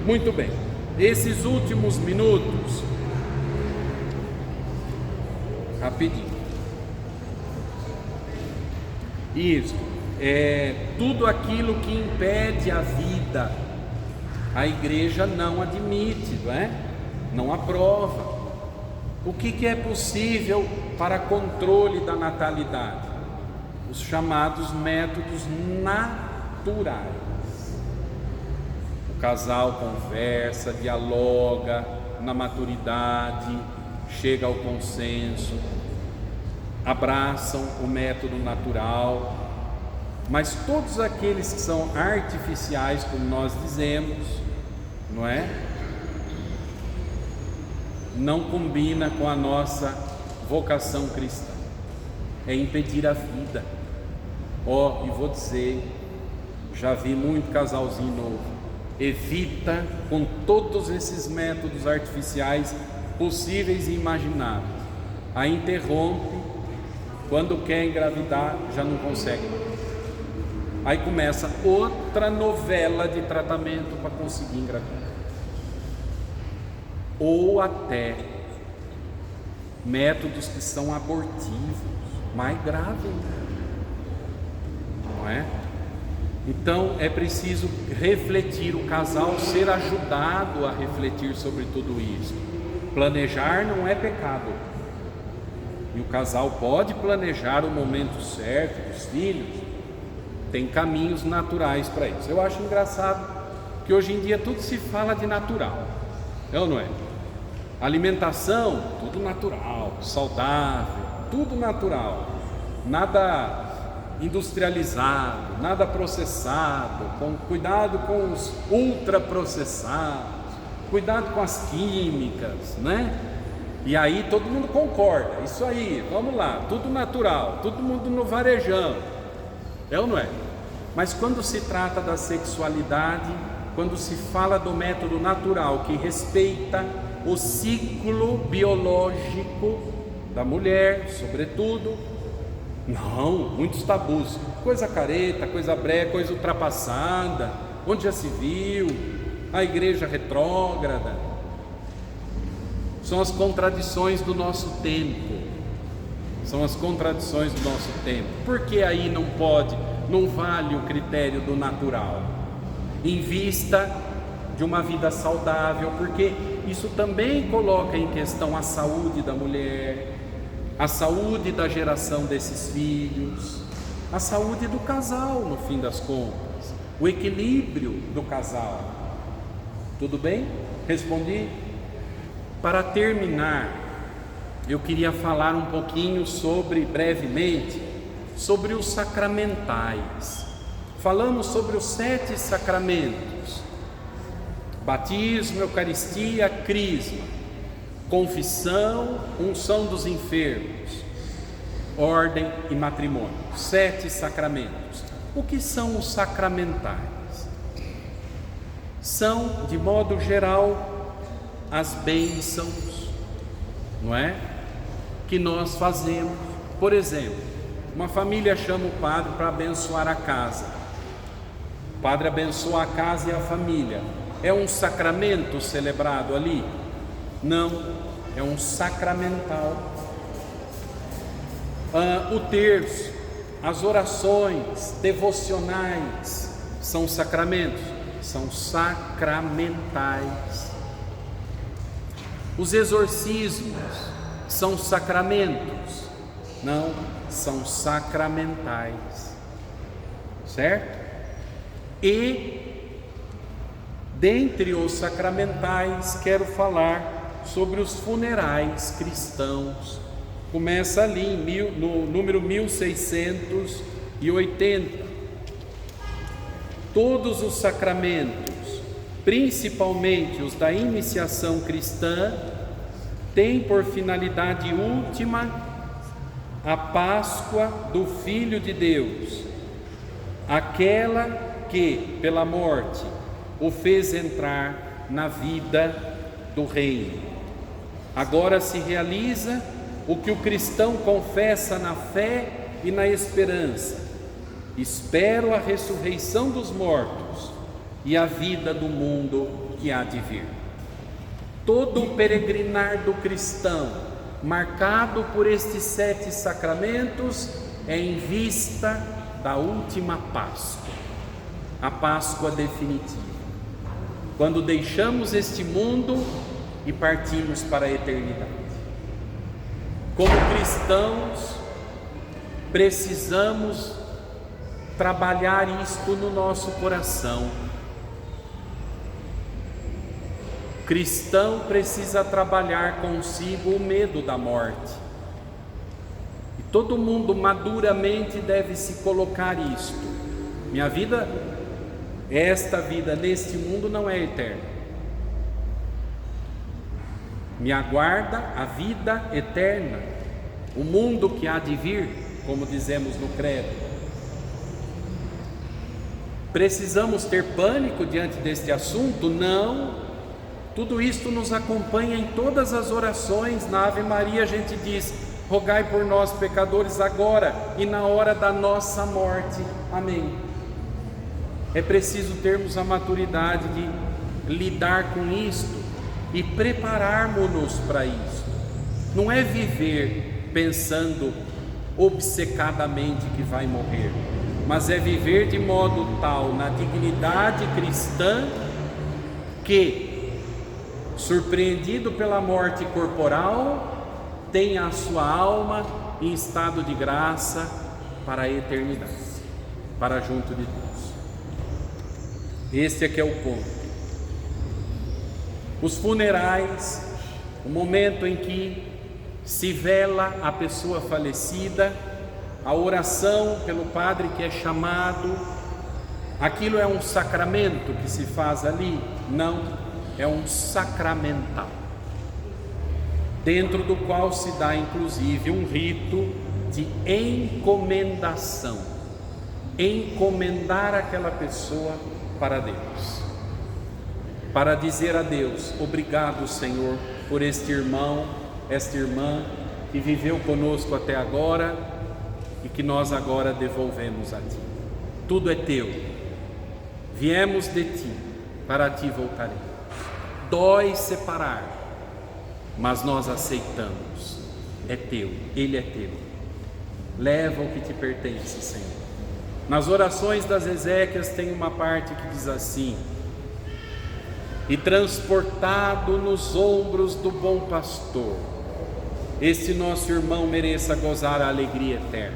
Muito bem, esses últimos minutos, rapidinho, isso é tudo aquilo que impede a vida, a igreja não admite, não é? Não aprova. O que é possível para controle da natalidade? Os chamados métodos naturais. O casal conversa, dialoga na maturidade, chega ao consenso, abraçam o método natural, mas todos aqueles que são artificiais, como nós dizemos, não é? Não combina com a nossa vocação cristã, é impedir a vida. E vou dizer, já vi muito casalzinho novo, evita com todos esses métodos artificiais possíveis e imagináveis, aí interrompe, quando quer engravidar já não consegue mais. Aí começa outra novela de tratamento para conseguir engravidar, ou até métodos que são abortivos, mais graves, não é? Então é preciso refletir, o casal ser ajudado a refletir sobre tudo isso. Planejar não é pecado, e o casal pode planejar o momento certo dos filhos, tem caminhos naturais para isso. Eu acho engraçado que hoje em dia tudo se fala de natural, é ou não é? Alimentação, tudo natural, saudável, tudo natural, nada industrializado, nada processado, cuidado com os ultraprocessados, cuidado com as químicas, né? E aí todo mundo concorda, isso aí, vamos lá, tudo natural, todo mundo no varejão, é ou não é? Mas quando se trata da sexualidade, quando se fala do método natural que respeita o ciclo biológico da mulher, sobretudo, não, muitos tabus, coisa careta, coisa brega, coisa ultrapassada, onde já se viu, a igreja retrógrada, são as contradições do nosso tempo, são as contradições do nosso tempo. Por que aí não pode, não vale o critério do natural, em vista de uma vida saudável, porque isso também coloca em questão a saúde da mulher, a saúde da geração desses filhos, a saúde do casal, no fim das contas, o equilíbrio do casal. Tudo bem? Respondi? Para terminar, eu queria falar um pouquinho brevemente, sobre os sacramentais. Falamos sobre os 7 sacramentos: batismo, eucaristia, crisma, confissão, unção dos enfermos, ordem e matrimônio. 7 sacramentos. O que são os sacramentais? São, de modo geral, as bênçãos, não é? Que nós fazemos. Por exemplo, uma família chama o padre para abençoar a casa. O padre abençoa a casa e a família. É um sacramento celebrado ali? Não, é um sacramental. O terço, as orações devocionais são sacramentos? São sacramentais. Os exorcismos são sacramentos? Não, são sacramentais, certo? E, dentre os sacramentais, quero falar sobre os funerais cristãos. Começa ali no número 1680. Todos os sacramentos, principalmente os da iniciação cristã, têm por finalidade última a Páscoa do Filho de Deus, aquela que, pela morte, o fez entrar na vida do reino. Agora se realiza o que o cristão confessa na fé e na esperança: espero a ressurreição dos mortos e a vida do mundo que há de vir. Todo o peregrinar do cristão, marcado por estes 7 sacramentos, é em vista da última Páscoa, a Páscoa definitiva, quando deixamos este mundo e partimos para a eternidade. Como cristãos, precisamos trabalhar isto no nosso coração. O cristão precisa trabalhar consigo o medo da morte. E todo mundo maduramente deve se colocar isto: minha vida, esta vida neste mundo não é eterna. Me aguarda a vida eterna, o mundo que há de vir, como dizemos no credo. Precisamos ter pânico diante deste assunto? Não. Tudo isto nos acompanha em todas as orações. Na Ave Maria a gente diz: rogai por nós pecadores agora e na hora da nossa morte. Amém. É preciso termos a maturidade de lidar com isto e prepararmos-nos para isso. Não é viver pensando obcecadamente que vai morrer, mas é viver de modo tal, na dignidade cristã, que, surpreendido pela morte corporal, tenha a sua alma em estado de graça para a eternidade, para junto de Deus. Este é que é o ponto. Os funerais, o momento em que se vela a pessoa falecida, a oração pelo padre que é chamado, aquilo é um sacramento que se faz ali? Não, é um sacramental, dentro do qual se dá inclusive um rito de encomendação, encomendar aquela pessoa para Deus, para dizer a Deus: obrigado, Senhor, por este irmão, esta irmã que viveu conosco até agora e que nós agora devolvemos a Ti. Tudo é Teu, viemos de Ti, para Ti voltaremos. Dói separar, mas nós aceitamos. É Teu, Ele é Teu. Leva o que Te pertence, Senhor. Nas orações das Ezequias tem uma parte que diz assim: e transportado nos ombros do bom pastor, este nosso irmão mereça gozar a alegria eterna,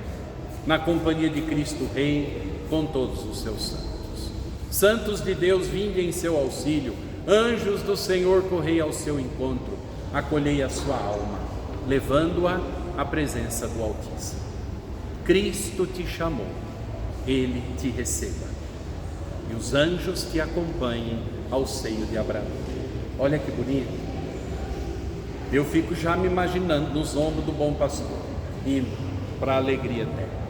na companhia de Cristo Rei, com todos os seus santos. Santos de Deus, vinde em seu auxílio, anjos do Senhor, correi ao seu encontro, acolhei a sua alma, levando-a à presença do Altíssimo. Cristo te chamou, Ele te receba, e os anjos te acompanhem ao seio de Abraão. Olha que bonito. Eu fico já me imaginando nos ombros do bom pastor, indo para a alegria eterna.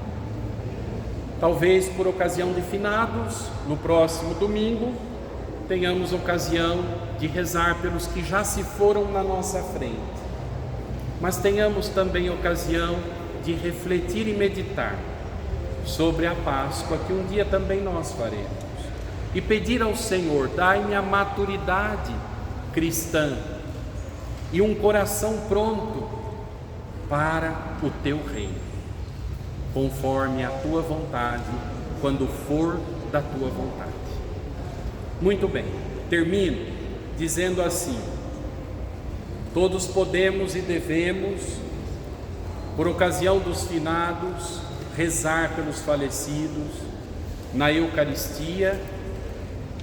Talvez por ocasião de finados, no próximo domingo, tenhamos ocasião de rezar pelos que já se foram na nossa frente, mas tenhamos também ocasião de refletir e meditar sobre a Páscoa, que um dia também nós faremos, e pedir ao Senhor: dai-me a maturidade cristã e um coração pronto para o Teu reino, conforme a Tua vontade, quando for da Tua vontade. Muito bem, termino dizendo assim: todos podemos e devemos, por ocasião dos finados, rezar pelos falecidos na Eucaristia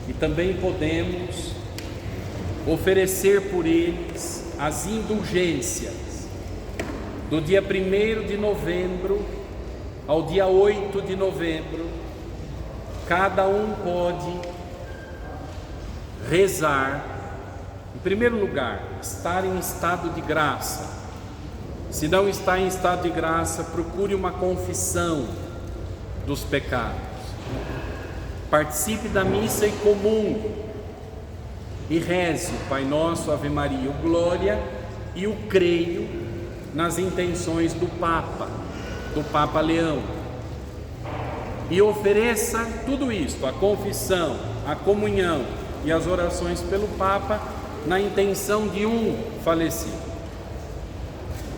e também podemos oferecer por eles as indulgências do dia 1º de novembro ao dia 8 de novembro. Cada um pode rezar, em primeiro lugar, estar em estado de graça. Se não está em estado de graça, procure uma confissão dos pecados. Participe da missa e comungue e reze o Pai Nosso, Ave Maria, o Glória e o Creio nas intenções do Papa Leão. E ofereça tudo isto, a confissão, a comunhão e as orações pelo Papa, na intenção de um falecido.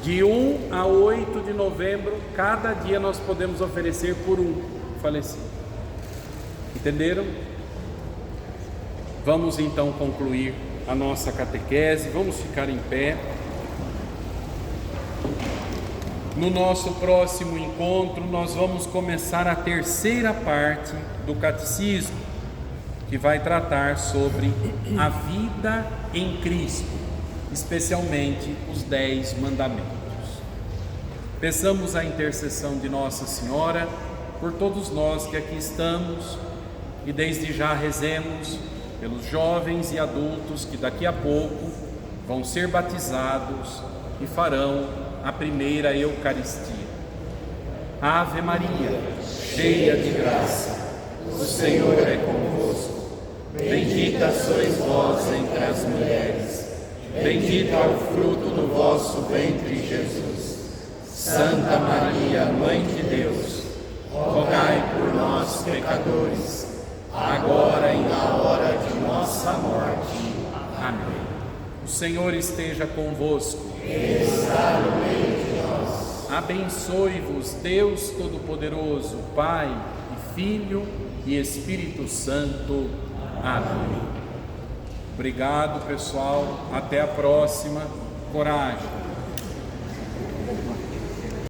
De 1 a 8 de novembro, cada dia nós podemos oferecer por um falecido. Entenderam? Vamos então concluir a nossa catequese, vamos ficar em pé. No nosso próximo encontro, nós vamos começar a terceira parte do catecismo, que vai tratar sobre a vida em Cristo, especialmente os 10 mandamentos. Peçamos a intercessão de Nossa Senhora por todos nós que aqui estamos e desde já rezemos pelos jovens e adultos que daqui a pouco vão ser batizados e farão a primeira Eucaristia. Ave Maria, cheia de graça, o Senhor é convosco. Bendita sois vós entre as mulheres, bendito é o fruto do vosso ventre, Jesus. Santa Maria, Mãe de Deus, rogai por nós, pecadores, agora e na hora de nossa morte. Amém. O Senhor esteja convosco. Está no meio de nós. Abençoe-vos Deus Todo-Poderoso, Pai e Filho e Espírito Santo. Amém. Obrigado, pessoal. Até a próxima. Coragem.